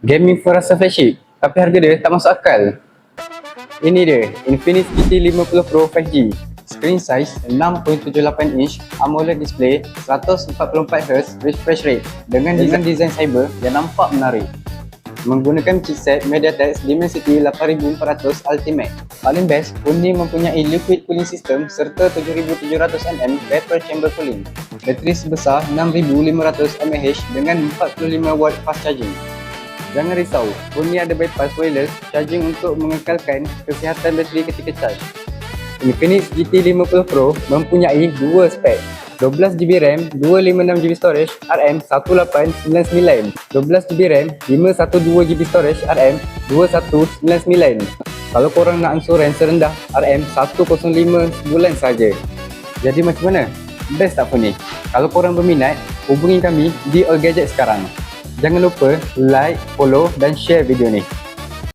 Gaming phone rasa flagship, tapi harga dia tak masuk akal. Ini dia, Infinix GT50 Pro 5G. Screen size 6.78 inch, AMOLED display, 144Hz refresh rate dengan design cyber yang nampak menarik. Menggunakan chipset MediaTek Dimensity 8400 Ultimate. Paling best, phone ni mempunyai liquid cooling system serta 7700mm vapor chamber cooling. Bateri sebesar 6500 mAh dengan 45W fast charging. Jangan risau, phone ni ada bypass wireless charging untuk mengekalkan kesihatan bateri ketika charge. Infinix GT50 Pro mempunyai dua spek, 12GB RAM, 256GB storage, RM1899, 12GB RAM, 512GB storage, RM2199. Kalau korang nak ansuran serendah RM105 sebulan saja. Jadi macam mana? Best tak phone ni? Kalau korang berminat, hubungi kami di All Gadget sekarang. Jangan lupa like, follow dan share video ni.